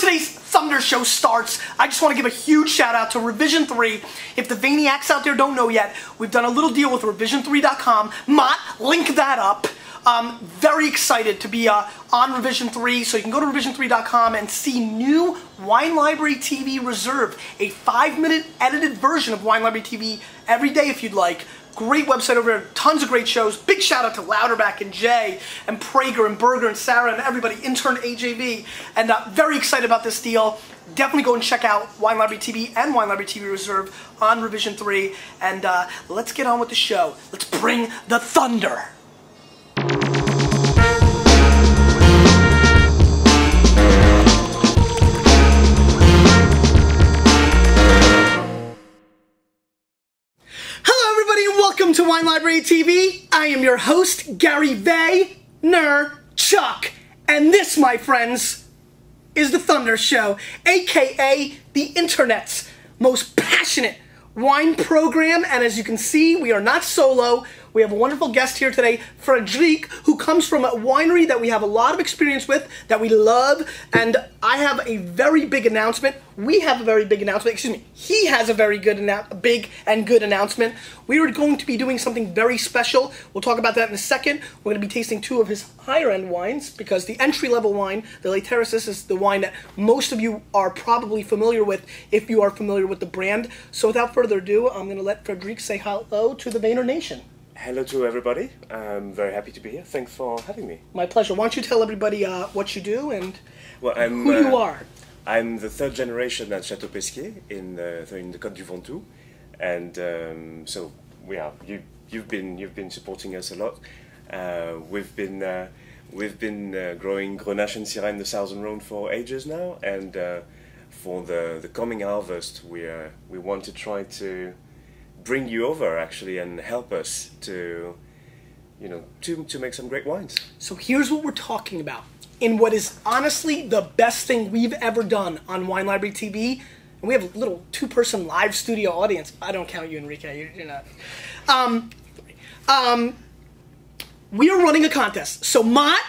today's Thunder Show starts, I just want to give a huge shout out to Revision 3. If the Vaniacs out there don't know yet, we've done a little deal with revision3.com. Mott, link that up. Very excited to be on Revision 3, so you can go to revision3.com and see new Wine Library TV Reserve, a 5-minute edited version of Wine Library TV every day if you'd like. Great website over there, tons of great shows. Big shout out to Louderback and Jay and Prager and Berger and Sarah and everybody, intern AJV, and very excited about this deal. Definitely go and check out Wine Library TV and Wine Library TV Reserve on Revision 3, and let's get on with the show. Let's bring the thunder. Welcome to Wine Library TV. I am your host, Gary Vaynerchuk. And this, my friends, is the Thunder Show, aka the internet's most passionate wine program. And as you can see, we are not solo. We have a wonderful guest here today, Frederic, who comes from a winery that we have a lot of experience with, that we love, and I have a very big announcement. We have a very big announcement. Excuse me. He has a very big and good announcement. We are going to be doing something very special. We'll talk about that in a second. We're going to be tasting two of his higher-end wines, because the entry-level wine, the Les Terrasses, is the wine that most of you are probably familiar with if you are familiar with the brand. So without further ado, I'm going to let Frederic say hello to the Vayner Nation. Hello to everybody. I'm very happy to be here. Thanks for having me. My pleasure. Why don't you tell everybody what you do and who you are? I'm the third generation at Château Pesquie in the Côte du Ventoux, and so you've been supporting us a lot. We've been growing Grenache and Syrah in the Southern Rhone for ages now, and for the coming harvest, we want to try to bring you over actually and help us to make some great wines. So here's what we're talking about in what is honestly the best thing we've ever done on Wine Library TV. And we have a little 2-person live studio audience. I don't count you, Enrique. You're not. We are running a contest. So Mott,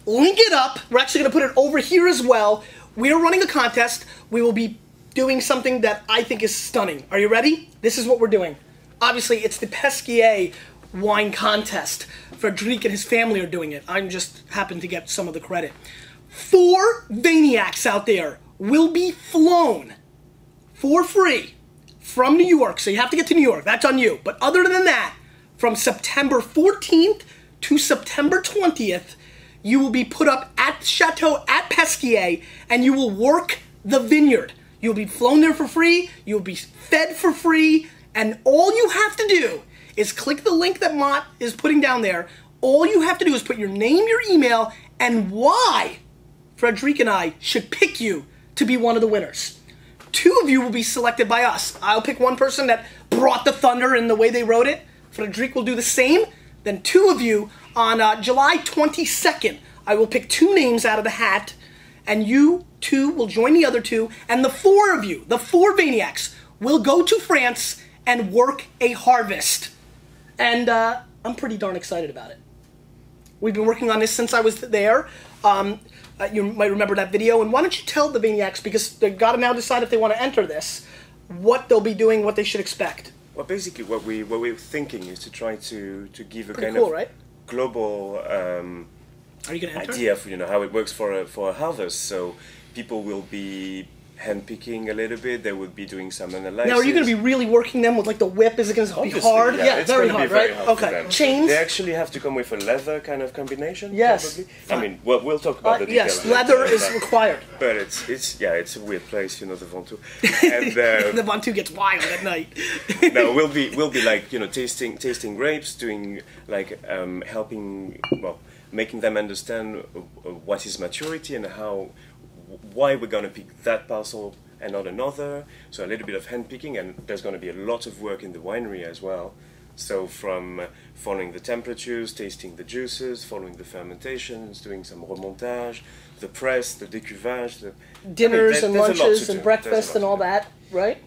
link it up. We're actually going to put it over here as well. We are running a contest. We will be doing something that I think is stunning. Are you ready? This is what we're doing. Obviously, it's the Pesquie wine contest. Frederic and his family are doing it. I just happen to get some of the credit. 4 Vaniacs out there will be flown for free from New York. So you have to get to New York. That's on you. But other than that, from September 14th to September 20th, you will be put up at the Chateau at Pesquie, and you will work the vineyard. You'll be flown there for free, you'll be fed for free, and all you have to do is click the link that Mott is putting down there. All you have to do is put your name, your email, and why Frederic and I should pick you to be one of the winners. 2 of you will be selected by us. I'll pick one person that brought the thunder in the way they wrote it. Frederic will do the same. Then 2 of you on July 22nd, I will pick 2 names out of the hat, and you 2 will join the other 2, and the 4 of you, the 4 Vaniacs, will go to France and work a harvest. And I'm pretty darn excited about it. We've been working on this since I was there. You might remember that video. And why don't you tell the Vaniacs, because they've got to now decide if they want to enter this, what they'll be doing, what they should expect. Well, basically, what we're thinking is to try to give a pretty kind cool, of right? global Are you gonna enter? idea of how it works for a harvest. So people will be hand-picking a little bit. They will be doing some analysis. Now, are you going to be really working them with like the whip? Is it going to be hard? Yeah, it's very hard, right? Okay. Chains? They actually have to come with a leather kind of combination. Yes. Probably. I mean, we'll talk about the details. Yes, leather is required. But it's a weird place, the Ventoux. And the Ventoux gets wild at night. No, we'll be like tasting grapes, doing like helping making them understand what is maturity and why we're going to pick that parcel and not another. So a little bit of hand picking, and there's going to be a lot of work in the winery as well. So from following the temperatures, tasting the juices, following the fermentations, doing some remontage, the press, the décuvage, dinners and lunches and breakfast and all that, right?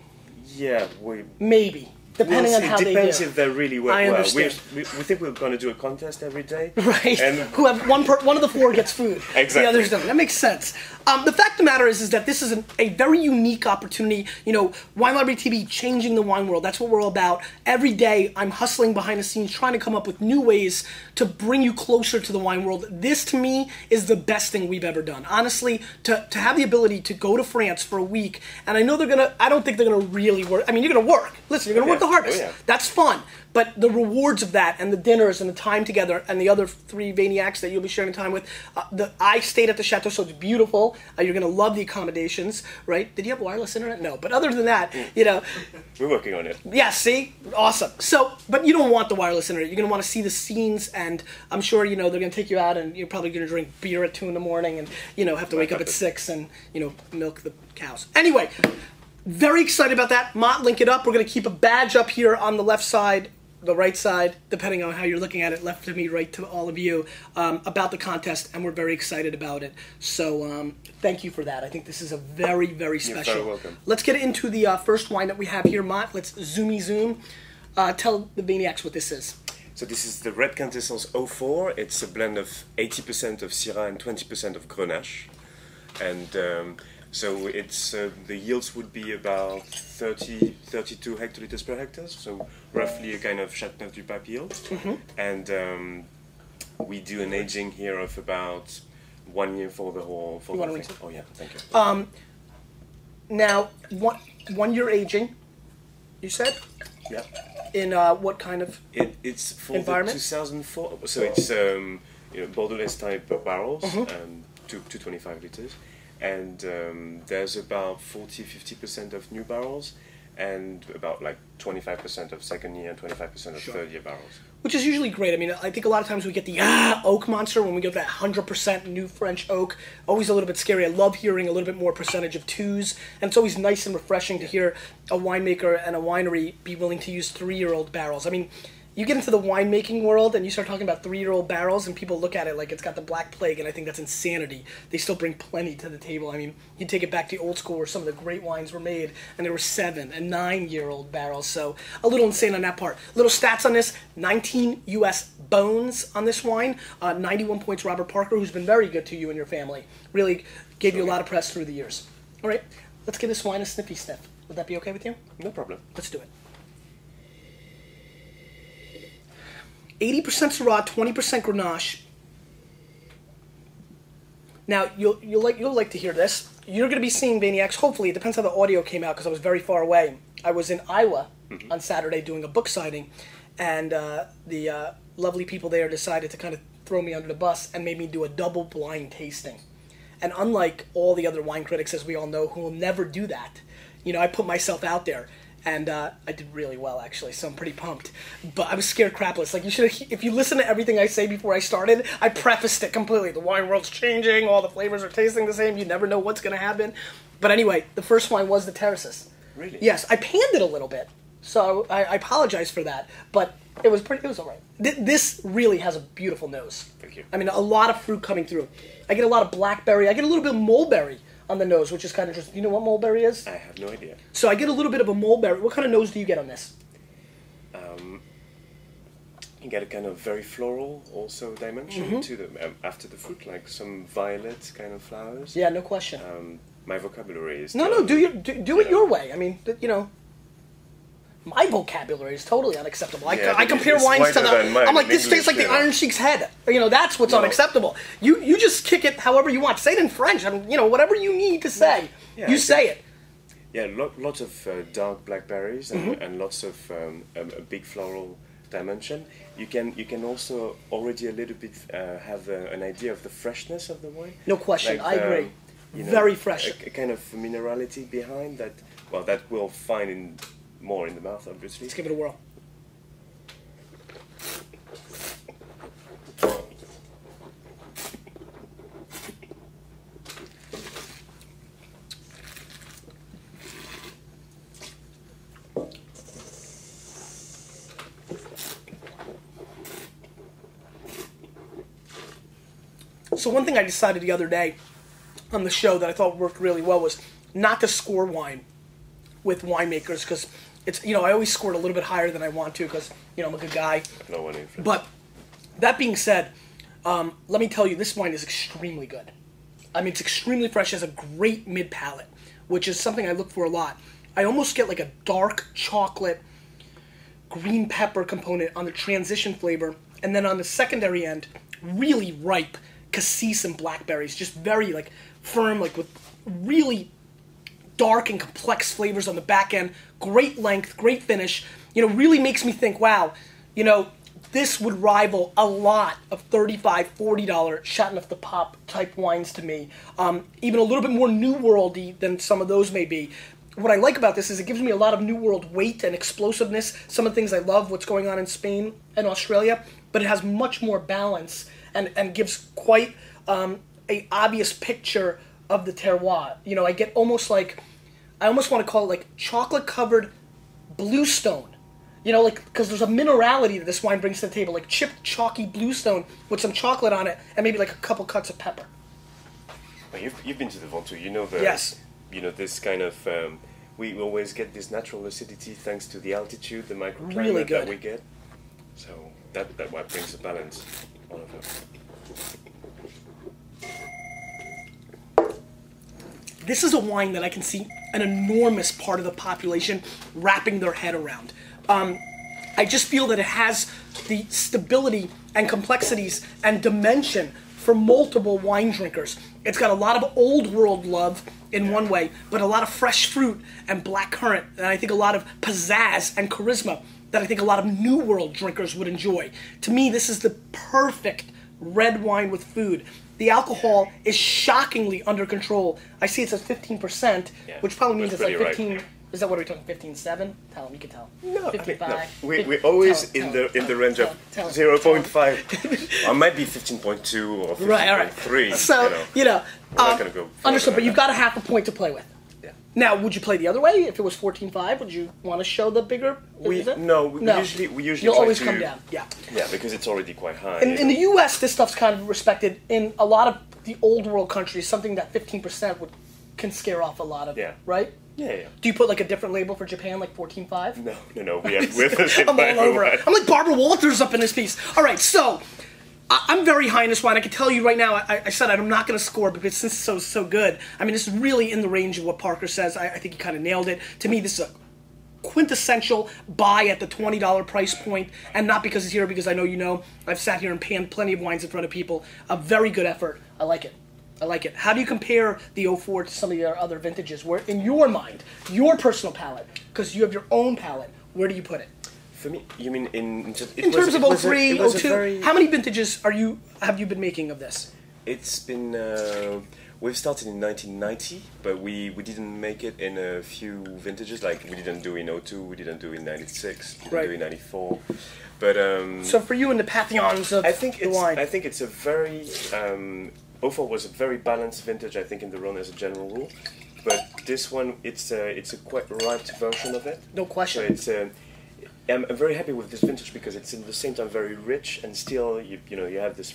Yeah, maybe. depending on how they do. It depends if they really work I well. understand. We think we're going to do a contest every day. Right. And Who have one of the four gets food. Exactly. The others don't. That makes sense. The fact of the matter is that this is a very unique opportunity. You know, Wine Library TV, changing the wine world. That's what we're all about. Every day, I'm hustling behind the scenes, trying to come up with new ways to bring you closer to the wine world. This, to me, is the best thing we've ever done. Honestly, to have the ability to go to France for a week, and I know I don't think they're gonna really work. I mean, you're gonna work. Listen, you're gonna work the hardest. Oh, yeah. That's fun. But the rewards of that, and the dinners, and the time together, and the other three Vaniacs that you'll be sharing time with, I stayed at the Chateau, so it's beautiful. You're going to love the accommodations, right? Did you have wireless internet? No. But other than that, you know. We're working on it. Yeah, see? Awesome. So, but you don't want the wireless internet. You're going to want to see the scenes, and I'm sure, you know, they're going to take you out, and you're probably going to drink beer at 2 in the morning, and, you know, have to wake up at 6 and, you know, milk the cows. Anyway, very excited about that. Mott, link it up. We're going to keep a badge up here on the left side, the right side, depending on how you're looking at it, left to me, right to all of you, about the contest, and we're very excited about it. So thank you for that. I think this is a very, very special. You're very welcome. Let's get into the first wine that we have here, Mott. Let's zoomy zoom. Tell the Vaniacs what this is. So this is the Red Quintessence 04. It's a blend of 80% of Syrah and 20% of Grenache. And so it's the yields would be about 32 hectoliters per hectare, so roughly a kind of Châteauneuf-du-Pape yield. Mm-hmm. And we do an aging here of about 1 year for the whole thing. Oh yeah, thank you. Now, 1 year aging, you said? Yeah. In what kind of it's for environment? The 2004. So it's you know, Bordelais type barrels, Mm-hmm. 225 liters. And there's about 40-50% of new barrels, and about like 25% of second year and 25% of third year barrels. Which is usually great. I mean, I think a lot of times we get the oak monster when we get that 100% new French oak. Always a little bit scary. I love hearing a little bit more percentage of 2s, and it's always nice and refreshing to hear a winemaker and a winery be willing to use 3-year-old barrels. I mean, you get into the winemaking world and you start talking about 3-year-old barrels and people look at it like it's got the Black Plague, and I think that's insanity. They still bring plenty to the table. I mean, you take it back to the old school where some of the great wines were made and there were 7- and 9-year-old barrels, so a little insane on that part. Little stats on this: 19 U.S. bones on this wine, 91 points Robert Parker, who's been very good to you and your family. Really gave you a lot of press through the years. All right, let's give this wine a sniffy sniff. Would that be okay with you? No problem. Let's do it. 80% Syrah, 20% Grenache. Now, you'll like to hear this. You're going to be seeing Vaniacs, hopefully. It depends how the audio came out because I was very far away. I was in Iowa on Saturday doing a book signing, and the lovely people there decided to kind of throw me under the bus and made me do a double blind tasting. And unlike all the other wine critics, as we all know, who will never do that, you know, I put myself out there. And I did really well, actually, so I'm pretty pumped. But I was scared crapless. Like, you should have, if you listen to everything I say before I started, I prefaced it completely. The wine world's changing, all the flavors are tasting the same, you never know what's going to happen. But anyway, the first wine was the Terraces. Really? Yes, I panned it a little bit, so I apologize for that. But it was all right. This really has a beautiful nose. Thank you. I mean, a lot of fruit coming through. I get a lot of blackberry. I get a little bit of mulberry on the nose, which is kind of interesting. You know what mulberry is? I have no idea. So I get a little bit of a mulberry. What kind of nose do you get on this? You get a kind of very floral also dimension to the after the fruit, like some violet kind of flowers. Yeah, no question. My vocabulary is no. Do it your way. I mean, you know, my vocabulary is totally unacceptable. I compare wines to I'm like, this tastes like the Iron Sheik's head. You know, that's what's unacceptable. You just kick it however you want. Say it in French. I mean, you know, whatever you need to say, you say it. Yeah, lots of dark blackberries and lots of a big floral dimension. You can also already a little bit have an idea of the freshness of the wine. No question, like I agree. You know, very fresh. A kind of minerality behind that. Well, that we'll find more in the mouth, obviously. Let's give it a whirl. So one thing I decided the other day on the show that I thought worked really well was not to score wine with winemakers, because it's, I always scored a little bit higher than I want to because, I'm a good guy. No one influence. But that being said, let me tell you, this wine is extremely good. I mean, it's extremely fresh, has a great mid-palate, which is something I look for a lot. I almost get like a dark chocolate, green pepper component on the transition flavor, and then on the secondary end, really ripe cassis and blackberries, just very like firm, like with really dark and complex flavors on the back end, great length, great finish, really makes me think, wow, this would rival a lot of $35, $40 Chateauneuf de Pape type wines to me. Even a little bit more New Worldy than some of those may be. What I like about this is it gives me a lot of New World weight and explosiveness. Some of the things I love, what's going on in Spain and Australia, but it has much more balance and gives quite a obvious picture of the terroir. I get almost like, I almost want to call it like chocolate-covered bluestone. Because there's a minerality that this wine brings to the table, like chipped, chalky bluestone with some chocolate on it, and maybe like a couple cuts of pepper. Well, you've been to the Ventoux, Yes. This kind of, we always get this natural acidity thanks to the altitude, the microclimate Really good. that we get. So that what brings the balance, all of it. This is a wine that I can see an enormous part of the population wrapping their head around. I just feel that it has the stability and complexities and dimension for multiple wine drinkers. It's got a lot of old world love in one way, but a lot of fresh fruit and black currant, and I think a lot of pizzazz and charisma that I think a lot of new world drinkers would enjoy. To me, this is the perfect red wine with food. The alcohol is shockingly under control. I see it's at 15%, which probably means it's like 15. Right. Is that what we're talking? 15.7? Tell him, you can tell. No, 55. I mean, no. We're always in the range of 0.5. I might be 15.2 or 15.3. Right, all right. So we're not gonna go understood. But you've got a half a point to play with. Yeah. Now, would you play the other way? If it was 14.5, would you want to show the bigger? We usually You'll always to, come down. Yeah. Yeah, because it's already quite high. In the U.S., this stuff's kind of respected. In a lot of the old world countries, something that 15% can scare off a lot of. Yeah. Right. Yeah. Do you put like a different label for Japan, like 14.5? No. We have with I'm all over it. I'm like Barbara Walters up in this piece. All right, so I'm very high in this wine. I can tell you right now. I said I'm not going to score because this is so good. I mean, this is really in the range of what Parker says. I think he kind of nailed it. To me, this is a quintessential buy at the $20 price point, and not because it's here, because I know I've sat here and panned plenty of wines in front of people. A very good effort. I like it. How do you compare the 04 to some of your other vintages? Where, in your mind, your personal palate, because you have your own palate, where do you put it? For me, you mean in terms of 03, 02? How many vintages have you been making of this? It's been we've started in 1990, but we didn't make it in a few vintages. Like we didn't do in 02, we didn't do in 96, we didn't do in 94. But so for you in the pantheons of the wine, I think it's a very 04 was a very balanced vintage, I think, in the Rhone as a general rule. But this one, it's a quite ripe version of it. No question. So I'm very happy with this vintage because it's in the same time very rich and still you have this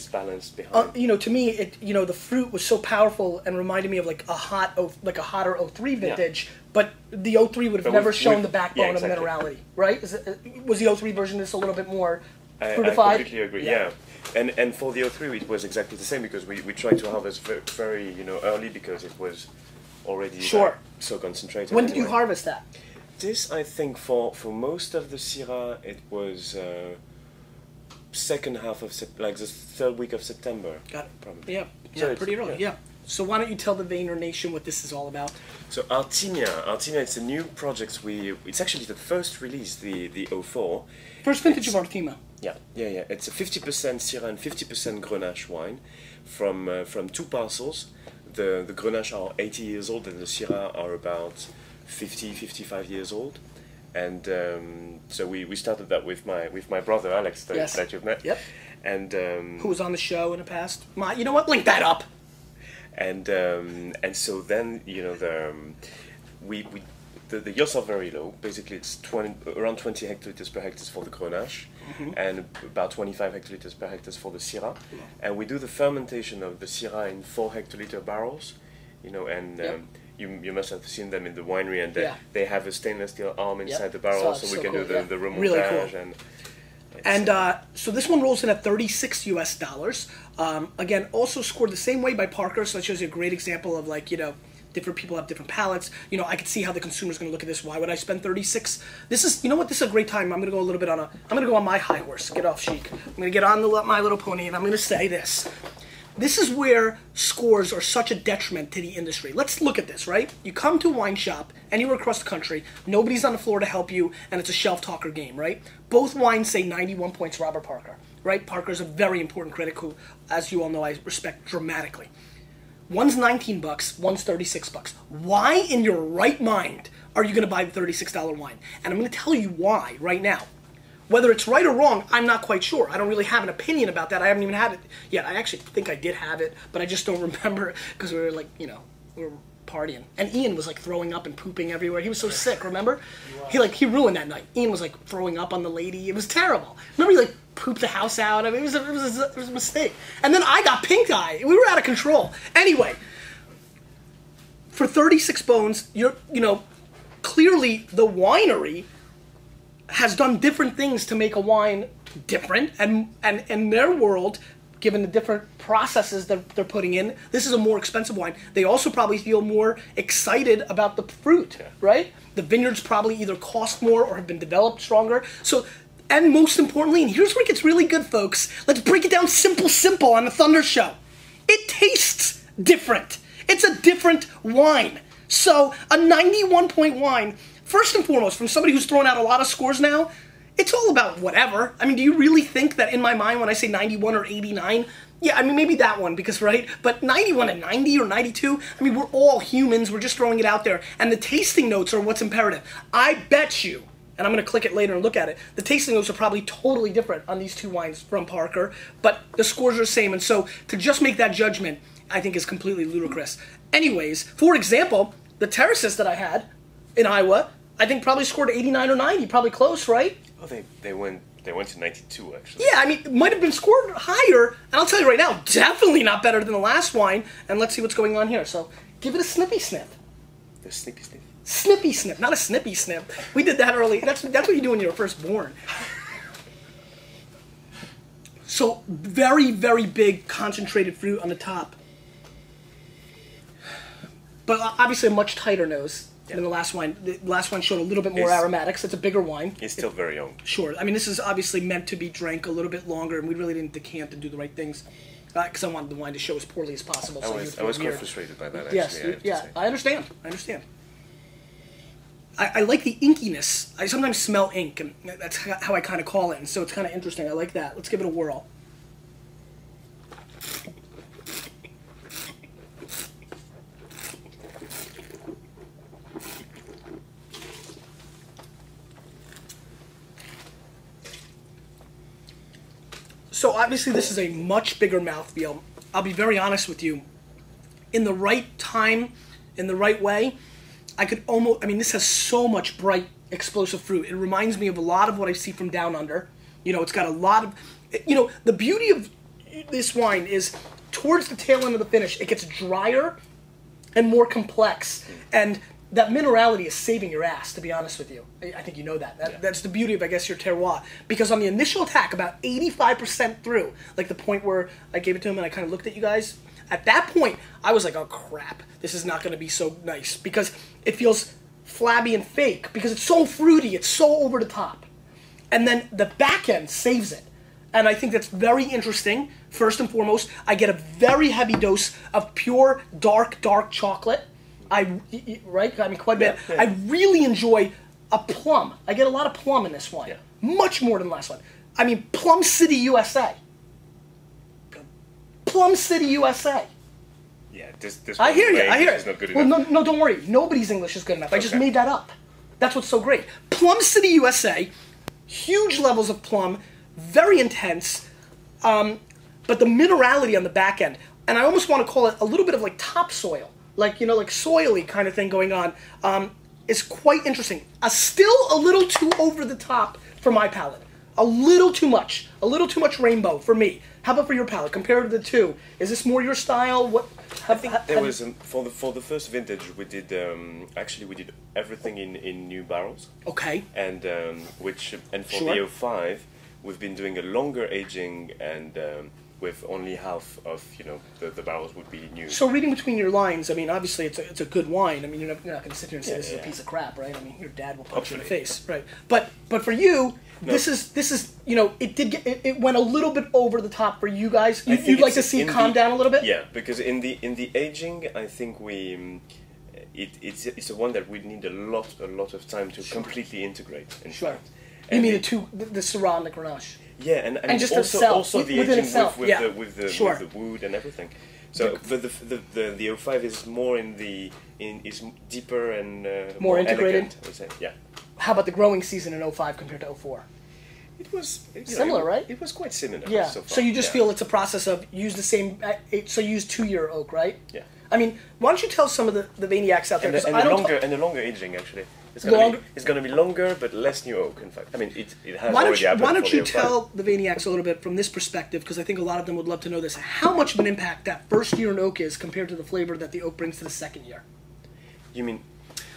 balance behind. To me, the fruit was so powerful and reminded me of like a hotter 03 vintage. Yeah. But the 03 would have never shown the backbone of minerality, right? Was the 03 version this a little bit more fruitified? I completely agree. Yeah. And for the 03 it was exactly the same because we tried to harvest very early because it was already so concentrated. When did you harvest that? This, I think, for most of the Syrah, it was second half of like the third week of September. Got it. Probably. Yeah, so pretty early. Yeah. So why don't you tell the Vayner Nation what this is all about? So Artemia, it's a new project. It's actually the first release, the 04. First vintage of Artemia. Yeah. It's a 50% Syrah and 50% Grenache wine from two parcels. The Grenache are 80 years old and the Syrah are about 55 years old, and so we started that with my brother Alex that you've met. Yep. And who was on the show in the past? You know what? Link that up. And so then the yields are very low. Basically, it's around 20 hectoliters per hectare for the Grenache, and about 25 hectoliters per hectare for the Syrah. And we do the fermentation of the Syrah in 4 hectoliter barrels, you must have seen them in the winery, and Yeah. they have a stainless steel arm inside Yep. the barrel, So so we can cool, do yeah. the remontage. Really cool. And so this one rolls in at $36 US. Again, also scored the same way by Parker, so that shows you a great example of, like, you know, different people have different palates. You know, I could see how the consumer's going to look at this. Why would I spend 36? This is, you know what, this is a great time. I'm going to go a little bit on I'm going to go on my high horse. Get off, Sheik. I'm going to get on My Little Pony, and I'm going to say this. This is where scores are such a detriment to the industry. Let's look at this, right? You come to a wine shop anywhere across the country, nobody's on the floor to help you, and it's a shelf talker game, right? Both wines say 91 points Robert Parker, right? Parker's a very important critic who, as you all know, I respect dramatically. One's $19, one's $36. Why in your right mind are you going to buy the $36 wine? And I'm going to tell you why right now. Whether it's right or wrong, I'm not quite sure. I don't really have an opinion about that. I haven't even had it yet. I actually think I did have it, but I just don't remember because we were like, you know, we were partying. And Ian was like throwing up and pooping everywhere. He was so sick, remember? He ruined that night. Ian was like throwing up on the lady. It was terrible. Remember he like pooped the house out? I mean, it was a mistake. And then I got pink eye. We were out of control. Anyway, for 36 bones, you know, clearly the winery has done different things to make a wine different, and in their world, given the different processes that they're putting in, this is a more expensive wine. They also probably feel more excited about the fruit, right? The vineyards probably either cost more or have been developed stronger. So, and most importantly, and here's where it gets really good, folks, let's break it down simple on the Thunder Show. It tastes different. It's a different wine. So, a 91-point wine, first and foremost, from somebody who's thrown out a lot of scores now, it's all about whatever. I mean, do you really think that in my mind when I say 91 or 89, yeah, I mean, maybe that one, because, right? But 91 and 90 or 92, I mean, we're all humans. We're just throwing it out there. And the tasting notes are what's imperative. I bet you, and I'm going to click it later and look at it, the tasting notes are probably totally different on these two wines from Parker, but the scores are the same. And so to just make that judgment, I think is completely ludicrous. Anyways, for example, the Terraces that I had in Iowa, I think probably scored 89 or 90, probably close, right? Oh, they went to 92 actually. Yeah, I mean, it might have been scored higher, and I'll tell you right now, definitely not better than the last wine. And let's see what's going on here. So, give it a snippy sniff. The snippy sniff. Snippy sniff, not a snippy sniff. We did that early. That's what you do when you're first born. So, very, very big concentrated fruit on the top. But obviously a much tighter nose than the last wine. The last wine showed a little bit more aromatics. It's a bigger wine. It's still very young. Sure. I mean, this is obviously meant to be drank a little bit longer, and we really didn't decant and do the right things because I wanted the wine to show as poorly as possible. I was quite frustrated by that, actually. Yes, I understand. I like the inkiness. I sometimes smell ink, and that's how I kind of call it, and so it's kind of interesting. I like that. Let's give it a whirl. So obviously this is a much bigger mouthfeel. I'll be very honest with you. In the right time, in the right way, I could almost, I mean, this has so much bright, explosive fruit. It reminds me of a lot of what I see from Down Under. You know, it's got a lot of, you know, the beauty of this wine is towards the tail end of the finish, it gets drier and more complex. And that minerality is saving your ass, to be honest with you. I think you know that. That's the beauty of, I guess, your terroir. Because on the initial attack, about 85% through, like the point where I gave it to him and I kind of looked at you guys, at that point, I was like, oh crap, this is not going to be so nice. Because it feels flabby and fake, because it's so fruity, it's so over the top. And then the back end saves it. And I think that's very interesting. First and foremost, I get a very heavy dose of pure, dark chocolate. Right? I mean, quite a bit. Yeah. I really enjoy a plum. I get a lot of plum in this wine. Yeah. Much more than the last one. I mean, Plum City, USA. Plum City, USA. Yeah, this I hear you. I hear is it. not good Well, enough. no, don't worry. Nobody's English is good enough. I just Okay. made that up. That's what's so great. Plum City, USA. Huge levels of plum. Very intense. But the minerality on the back end, and I almost want to call it a little bit of like topsoil. Like, you know, like soily kind of thing going on, is quite interesting. Still a little too over the top for my palate. a little too much rainbow for me. How about for your palate? Compared to the two, is this more your style? What? I think there was for the first vintage we did actually we did everything in new barrels. Okay. And for Sure. the 05 we've been doing a longer aging and with only half of the barrels would be new. So reading between your lines, I mean, obviously it's a good wine. I mean, you're not going to sit here and say this is a piece of crap, right? I mean, your dad will punch you in the face, right? But for you, this is it went a little bit over the top for you guys. You'd like to see it calm down a little bit. Yeah, because in the aging, I think it's a one that we need a lot of time to completely integrate. In fact. You mean the Syrah and the Grenache? Yeah, and just also the within aging itself, with the wood and everything. So the 05 is more is deeper and more integrated. Elegant, I would say. Yeah. How about the growing season in 05 compared to 04? It was similar, right? It was quite similar. Yeah. So far. So you just feel it's a process of use the same. So use 2-year oak, right? Yeah. I mean, why don't you tell some of the Vaniacs out there? And the longer aging actually. It's going to be longer, but less new oak. In fact, I mean, it has already happened. Why don't you tell the Vaniacs a little bit from this perspective? Because I think a lot of them would love to know this. How much of an impact that first year in oak is compared to the flavor that the oak brings to the second year? You mean?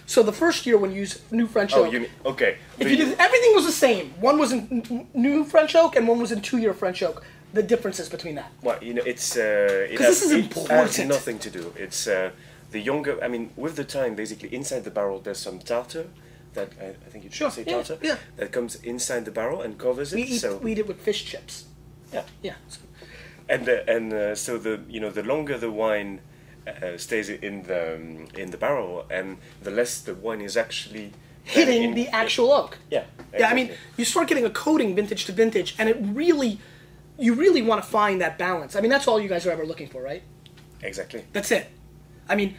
So the first year when you use new French oak. Oh, you mean okay? If you did, everything was the same. One was in new French oak and one was in 2-year French oak. The differences between that. Well, it's this is important. It has nothing to do. It's the younger. I mean, with the time, basically inside the barrel, there's some tartar. That I think you should say tartar. Yeah. That comes inside the barrel and covers it. We eat it with fish chips. Yeah. Yeah. So the longer the wine stays in the barrel, and the less the wine is actually hitting the actual oak. Yeah. Exactly. Yeah. I mean, you start getting a coating vintage to vintage, and you really want to find that balance. I mean, that's all you guys are ever looking for, right? Exactly. That's it. I mean,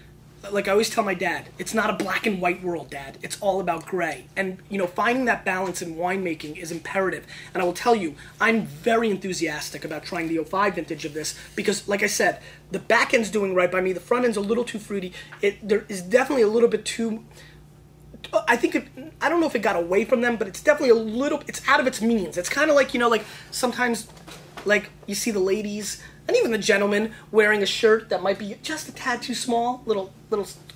like I always tell my dad, it's not a black and white world, Dad. It's all about gray. And, finding that balance in winemaking is imperative. And I will tell you, I'm very enthusiastic about trying the 05 vintage of this because, like I said, the back end's doing right by me. The front end's a little too fruity. There is definitely a little bit too... I don't know if it got away from them, but it's definitely it's out of its means. It's kind of like, like sometimes, like you see the ladies... And even the gentleman wearing a shirt that might be just a tad too small, little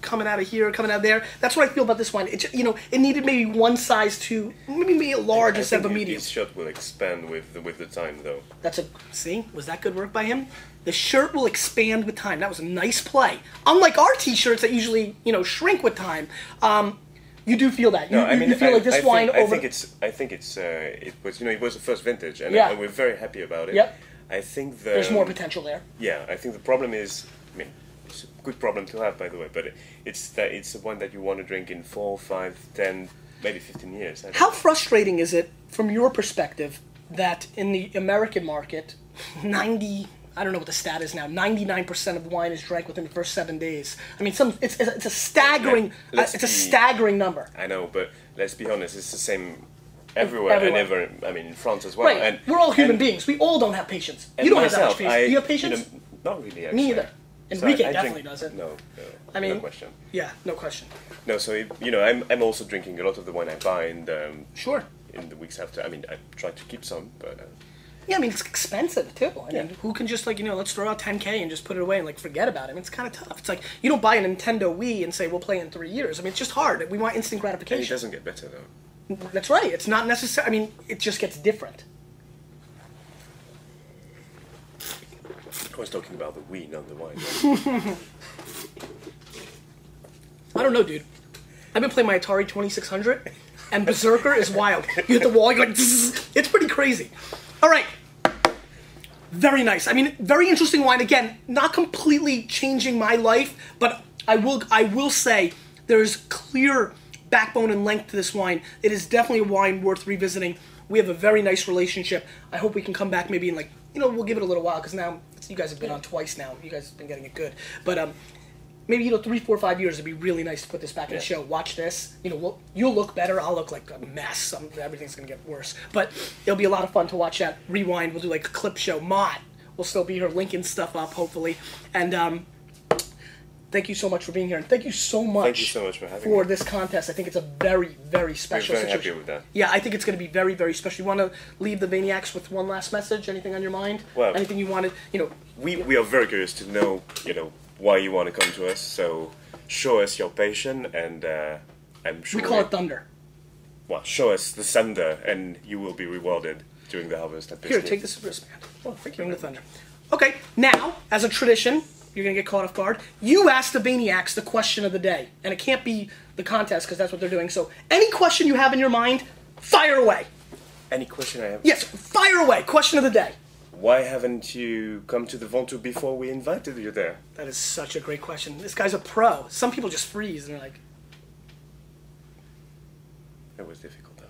coming out of here, coming out of there. That's what I feel about this wine. It needed maybe one size too, maybe a large instead of a medium. His shirt will expand with the time, though. Was that good work by him? The shirt will expand with time. That was a nice play. Unlike our T-shirts that usually shrink with time. You do feel that. You feel like this wine over. I think it was the first vintage, and we're very happy about it. Yep. I think there's more potential there. Yeah, I think the problem is, I mean, it's a good problem to have, by the way, but it's the one that you want to drink in 4, 5, 10, maybe 15 years. How frustrating is it, from your perspective, that in the American market, I don't know what the stat is now, 99% of wine is drank within the first 7 days. I mean, it's a staggering, staggering number. I know, but let's be honest, it's the same. Everywhere. In France as well. Right. And we're all human beings. We all don't have patience. You don't have that much patience. Do you have patience? Not really, actually. Me either. Enrique definitely doesn't. No. I mean, no question. Yeah, no question. No, so I'm also drinking a lot of the wine I buy in the weeks after. I mean, I try to keep some, but. Yeah, I mean, it's expensive too. I mean, who can just let's throw out $10K and just put it away and forget about it? I mean, it's kind of tough. It's like you don't buy a Nintendo Wii and say we'll play in 3 years. I mean, it's just hard. We want instant gratification. And it doesn't get better though. That's right. It's not necessary. I mean, it just gets different. I was talking about the Wii, not the wine. I don't know, dude. I've been playing my Atari 2600, and Berserker is wild. You hit the wall, you're like, zzz, it's pretty crazy. All right. Very nice. I mean, very interesting wine. Again, not completely changing my life, but I will say there's clear backbone and length to this wine. It is definitely a wine worth revisiting. We have a very nice relationship. I hope we can come back maybe in we'll give it a little while because now you guys have been on twice now. You guys have been getting it good. But maybe 3, 4, 5 years it'd be really nice to put this back in the show. Watch this. You'll look better. I'll look like a mess. Everything's gonna get worse. But it'll be a lot of fun to watch that rewind. We'll do a clip show. Mott will still be here linking stuff up hopefully. And thank you so much for being here, and thank you so much. Thank you so much for having for me. this contest. I think it's a very, very special We're very situation. happy with that. Yeah, I think it's going to be very, very special. You want to leave the Vaniacs with one last message? Anything on your mind? Well, anything you wanted? You know, we are very curious to know, why you want to come to us. So show us your passion, and I'm sure we call it thunder. Well, show us the thunder, and you will be rewarded during the harvest at Pesquie. Here, take this wristband. Oh, thank you. Bring the thunder. Okay, now, as a tradition, you're going to get caught off guard. You ask the Vaniacs the question of the day. And it can't be the contest, because that's what they're doing. So, any question you have in your mind, fire away. Any question I have? Yes, fire away. Question of the day. Why haven't you come to the Ventoux before we invited you there? That is such a great question. This guy's a pro. Some people just freeze, and they're like... It was difficult, though.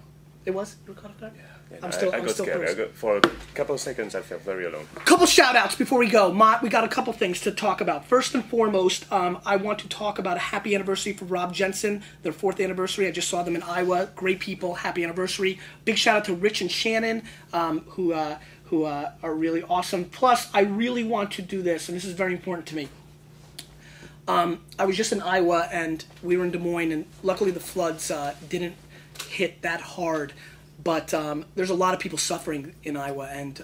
It was? You were caught off guard? Yeah, I'm I still got scared. frozen. For a couple of seconds, I felt very alone. Couple shout-outs before we go. Mott, we got a couple things to talk about. First and foremost, I want to talk about a happy anniversary for Rob Jensen, their 4th anniversary. I just saw them in Iowa. Great people. Happy anniversary. Big shout-out to Rich and Shannon, who are really awesome. Plus, I really want to do this, and this is very important to me. I was just in Iowa, and we were in Des Moines, and luckily the floods didn't hit that hard. But there's a lot of people suffering in Iowa, and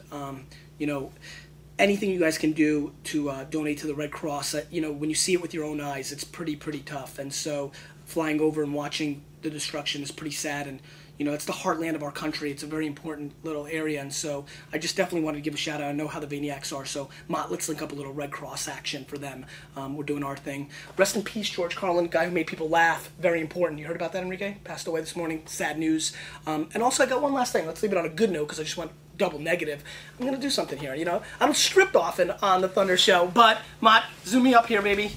anything you guys can do to donate to the Red Cross, when you see it with your own eyes, it's pretty tough. And so flying over and watching the destruction is pretty sad, and it's the heartland of our country. It's a very important little area, and so I just definitely wanted to give a shout out. I know how the Vaniacs are, so Mott, let's link up a little Red Cross action for them. We're doing our thing. Rest in peace, George Carlin, guy who made people laugh. Very important. You heard about that, Enrique? Passed away this morning. Sad news. And also, I got one last thing. Let's leave it on a good note, because I just went double negative. I'm going to do something here, I don't script often on the Thunder Show, but Mott, zoom me up here, baby.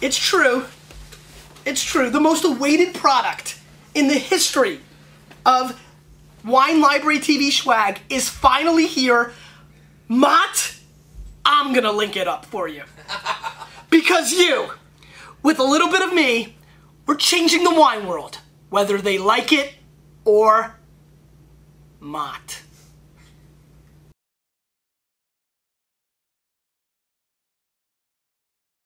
It's true. It's true. The most awaited product in the history of Wine Library TV swag is finally here. Mott, I'm gonna link it up for you. Because you, with a little bit of me, we're changing the wine world, whether they like it or not.